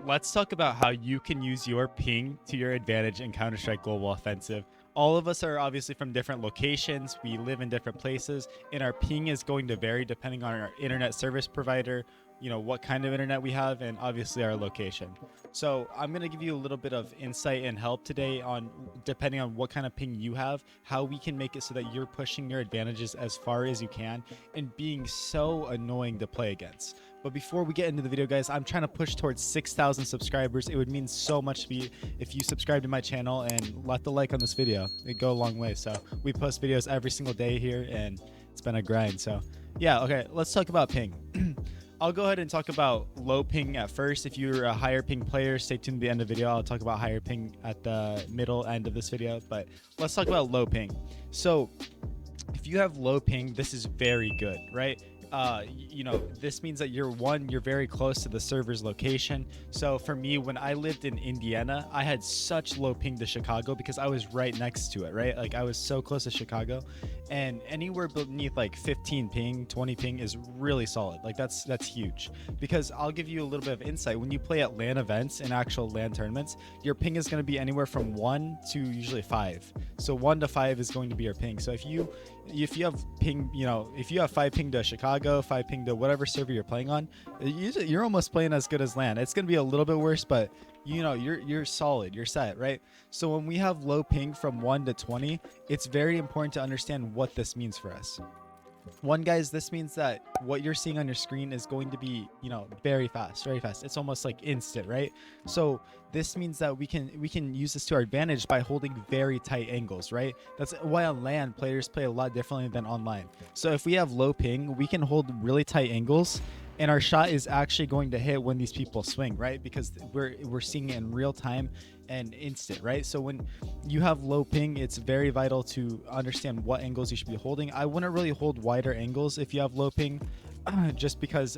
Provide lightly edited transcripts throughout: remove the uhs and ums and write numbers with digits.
let's talk about how you can use your ping to your advantage in Counter-Strike Global Offensive. All of us are obviously from different locations. We live in different places, and our ping is going to vary depending on our internet service provider, what kind of internet we have, and obviously our location. So I'm going to give you a little bit of insight and help today on, depending on what kind of ping you have, how we can make it so that you're pushing your advantages as far as you can and being so annoying to play against. But before we get into the video, guys, I'm trying to push towards 6,000 subscribers. It would mean so much to me if you subscribe to my channel and left the like on this video. It'd go a long way. So we post videos every single day here, and it's been a grind. So yeah, okay, let's talk about ping. I'll go ahead and talk about low ping at first. If you're a higher ping player, stay tuned to the end of the video. I'll talk about higher ping at the middle end of this video, but let's talk about low ping. So if you have low ping, this is very good, right? This means that you're very close to the server's location. So for me, when I lived in Indiana, I had such low ping to Chicago because I was right next to it, right? Like I was so close to Chicago, and anywhere beneath like 15 ping, 20 ping is really solid. Like that's huge, because I'll give you a little bit of insight. When you play at LAN events and actual LAN tournaments, your ping is going to be anywhere from 1 to usually 5. So 1 to 5 is going to be your ping. So if you have ping, if you have 5 ping to Chicago, 5 ping to whatever server you're playing on, you're almost playing as good as LAN. It's going to be a little bit worse, but you're solid, you're set, right? So when we have low ping from 1 to 20, it's very important to understand what this means for us. One, guys, this means that what you're seeing on your screen is going to be, very fast, very fast. It's almost like instant, right? So this means that we can use this to our advantage by holding very tight angles, right? That's why on LAN players play a lot differently than online. So if we have low ping, we can hold really tight angles, and our shot is actually going to hit when these people swing, right? Because we're seeing it in real time and instant, right? So when you have low ping, it's very vital to understand what angles you should be holding. I wouldn't really hold wider angles if you have low ping, just because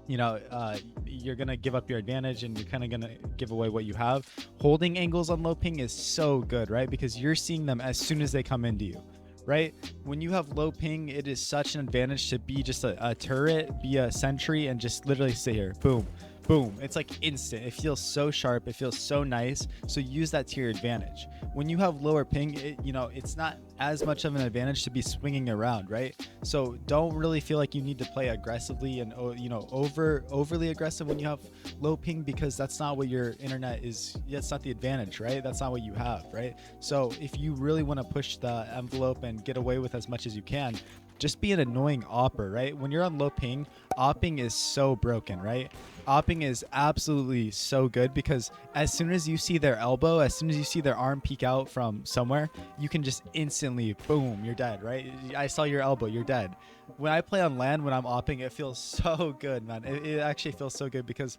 you're gonna give up your advantage and you're kind of gonna give away what you have. Holding angles on low ping is so good, right? Because you're seeing them as soon as they come into you, right? When you have low ping, it is such an advantage to be just a turret, be a sentry, and just literally sit here, boom, boom. It's like instant. It feels so sharp, it feels so nice. So use that to your advantage. When you have lower ping, it's not as much of an advantage to be swinging around, right? So don't really feel like you need to play aggressively and overly aggressive when you have low ping, because that's not what your internet is. That's not the advantage, right? That's not what you have, right? So if you really want to push the envelope and get away with as much as you can, just be an annoying opper, right? When you're on low ping, opping is so broken, right? Opping is absolutely so good, because as soon as you see their elbow, as soon as you see their arm peek out from somewhere, you can just instantly, boom, you're dead, right? I saw your elbow, you're dead. When I play on LAN, when I'm opping, it feels so good, man. It actually feels so good, because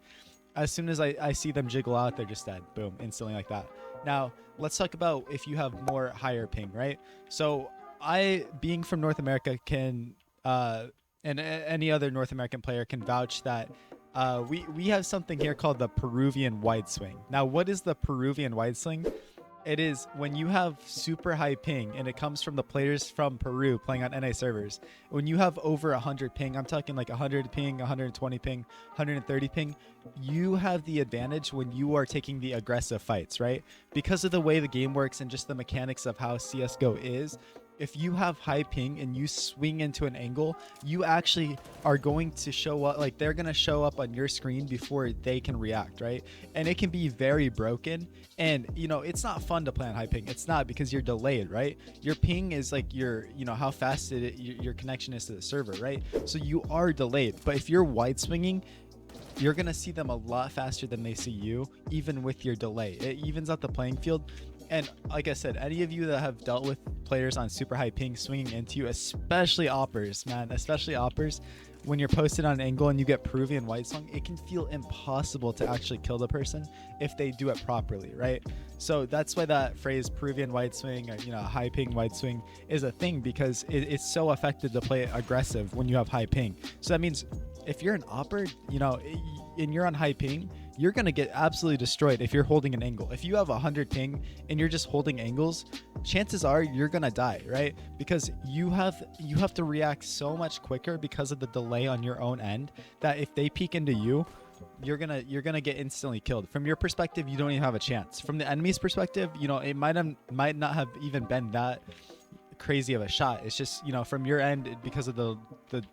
as soon as I see them jiggle out, they're just dead, boom, instantly like that. Now, let's talk about if you have more higher ping, right? So I, being from North America, can and any other North American player can vouch that we have something here called the Peruvian wide swing. Now, what is the Peruvian wide swing? It is when you have super high ping, and it comes from the players from Peru playing on NA servers. When you have over 100 ping, I'm talking like 100 ping, 120 ping, 130 ping, you have the advantage when you are taking the aggressive fights, right? Because of the way the game works and just the mechanics of how CSGO is, if you have high ping and you swing into an angle, you actually are going to show up, like they're going to show up on your screen before they can react, right? And it can be very broken. And, it's not fun to play on high ping. It's not, because you're delayed, right? Your ping is like how fast your connection is to the server, right? So you are delayed. But if you're wide swinging, you're going to see them a lot faster than they see you, even with your delay. It evens out the playing field. And like I said, any of you that have dealt with players on super high ping swinging into you, especially oppers, man, especially oppers, when you're posted on an angle and you get Peruvian wide swing, it can feel impossible to actually kill the person if they do it properly, right? So that's why that phrase Peruvian wide swing, or high ping wide swing, is a thing, because it's so effective to play aggressive when you have high ping. So that means if you're an opper, and you're on high ping, you're going to get absolutely destroyed if you're holding an angle. If you have 100 ping and you're just holding angles, chances are you're going to die, right? Because you have to react so much quicker because of the delay on your own end, that if they peek into you, you're gonna get instantly killed. From your perspective, you don't even have a chance. From the enemy's perspective, you know, it might not have even been that crazy of a shot. It's just, you know, from your end, because of the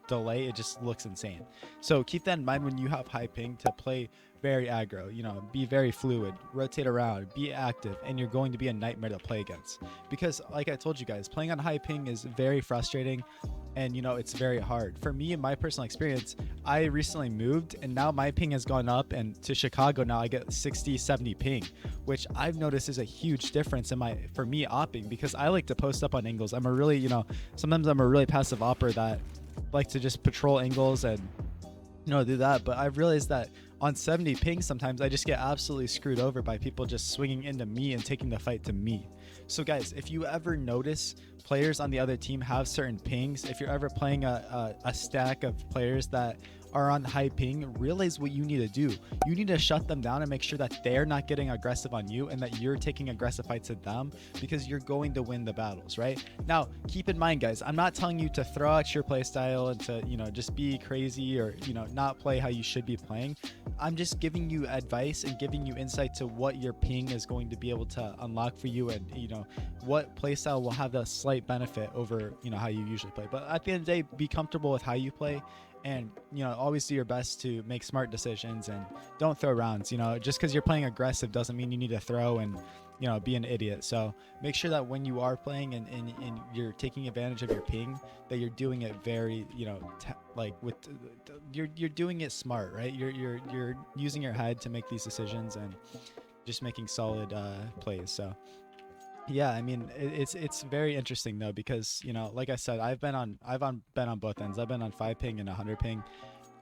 delay, it just looks insane. So keep that in mind when you have high ping, to play very aggro, you know, be very fluid, rotate around, be active, and you're going to be a nightmare to play against. Because like I told you guys, playing on high ping is very frustrating, and you know, it's very hard. For me, in my personal experience, I recently moved, and now my ping has gone up, and to Chicago now I get 60-70 ping, which I've noticed is a huge difference in for me opping, because I like to post up on angles. I'm a really, you know, sometimes I'm a really passive opper that like to just patrol angles and, you know, do that. But I've realized that on 70 ping, sometimes I just get absolutely screwed over by people just swinging into me and taking the fight to me. So guys, if you ever notice players on the other team have certain pings, if you're ever playing a stack of players that are on high ping, realize what you need to do. You need to shut them down and make sure that they're not getting aggressive on you, and that you're taking aggressive fights at them, because you're going to win the battles, right? Now, keep in mind, guys, I'm not telling you to throw out your play style and to, you know, just be crazy or, you know, not play how you should be playing. I'm just giving you advice and giving you insight to what your ping is going to be able to unlock for you, and, you know, what playstyle will have a slight benefit over, you know, how you usually play. But at the end of the day, be comfortable with how you play, and, you know, always do your best to make smart decisions, and don't throw rounds. You know, just because you're playing aggressive doesn't mean you need to throw and, you know, be an idiot. So make sure that when you are playing and you're taking advantage of your ping, that you're doing it very, you know, like with you're doing it smart, right? You're using your head to make these decisions and just making solid plays. So yeah, I mean, it's very interesting though, because, you know, like I said, I've been on both ends. I've been on 5 ping and 100 ping,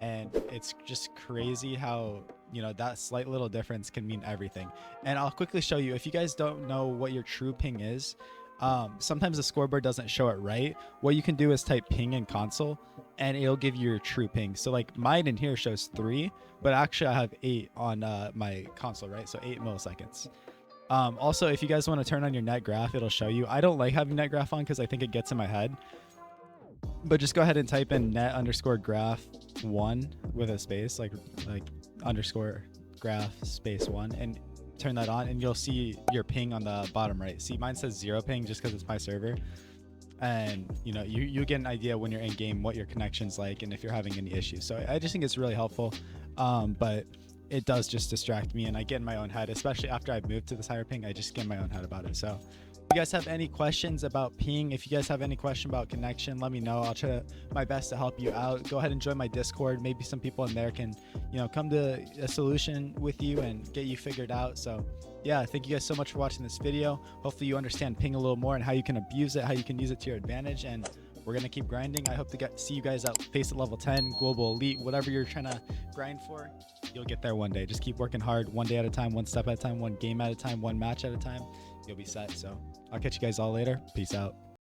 and it's just crazy how, you know, that slight little difference can mean everything. And I'll quickly show you, if you guys don't know what your true ping is, sometimes the scoreboard doesn't show it right. What you can do is type ping in console, and it'll give you your true ping. So like mine in here shows 3, but actually I have 8 on my console, right? So 8 milliseconds. Also, if you guys want to turn on your net graph, it'll show you. I don't like having net graph on because I think it gets in my head, but just go ahead and type in net_graph1 with a space, like _graph space 1, and turn that on, and you'll see your ping on the bottom right. See, mine says 0 ping just because it's my server, and you know, you get an idea when you're in game what your connection's like and if you're having any issues. So I just think it's really helpful, but it does just distract me, and I get in my own head, especially after I've moved to this higher ping. I just get in my own head about it. So if you guys have any questions about ping, if you guys have any question about connection, let me know. I'll try my best to help you out. Go ahead and join my Discord. Maybe some people in there can, you know, come to a solution with you and get you figured out. So yeah, thank you guys so much for watching this video. Hopefully you understand ping a little more and how you can abuse it, how you can use it to your advantage, and we're going to keep grinding. I hope to see you guys at face at level 10, global elite, whatever you're trying to grind for. You'll get there one day. Just keep working hard, one day at a time, one step at a time, one game at a time, one match at a time. You'll be set. So I'll catch you guys all later. Peace out.